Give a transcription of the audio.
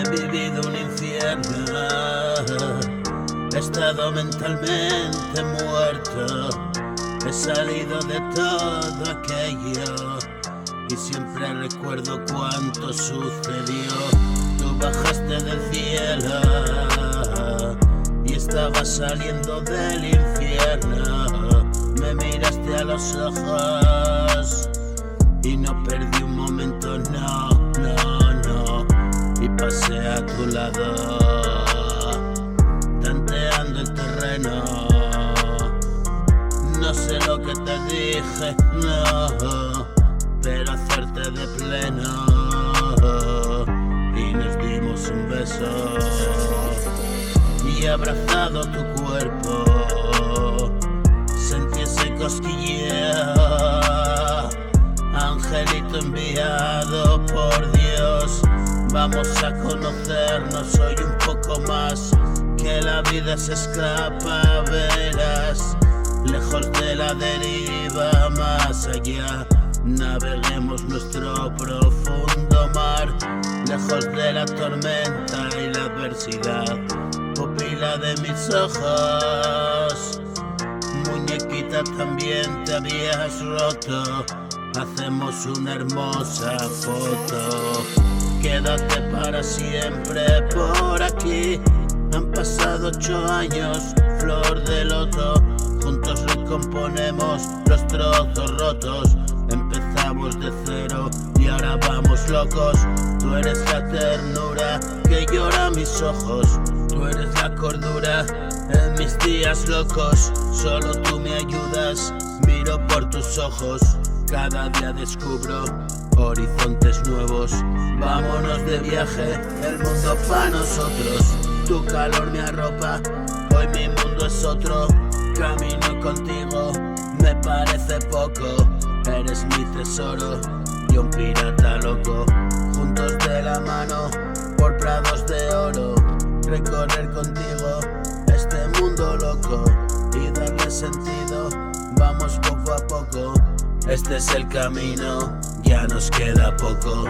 He vivido un infierno, he estado mentalmente muerto. He salido de todo aquello y siempre recuerdo cuánto sucedió. Tú bajaste del cielo y estabas saliendo del infierno. Me miraste a los ojos y no perdí un momento, no. Y pasé a tu lado, tanteando el terreno. No sé lo que te dije, no, pero hacerte de pleno. Y nos dimos un beso y abrazado tu cuerpo sentí ese cosquilleo. Angelito enviado por Dios, vamos a conocernos hoy un poco más, que la vida se escapa, verás, lejos de la deriva, más allá, naveguemos nuestro profundo mar, lejos de la tormenta y la adversidad, pupila de mis ojos, muñequita también te habías roto, hacemos una hermosa foto. Quédate para siempre por aquí. Han pasado 8 años, flor de loto. Juntos recomponemos los trozos rotos. Empezamos de cero y ahora vamos locos. Tú eres la ternura que llora mis ojos. Tú eres la cordura en mis días locos. Solo tú me ayudas, miro por tus ojos. Cada día descubro horizontes nuevos. Vámonos de viaje, el mundo para nosotros. Tu calor me arropa, hoy mi mundo es otro. Camino contigo, me parece poco. Eres mi tesoro y un pirata loco. Juntos de la mano, por prados de oro. Recorrer contigo este mundo loco y darle sentido, vamos poco a poco. Este es el camino, ya nos queda poco.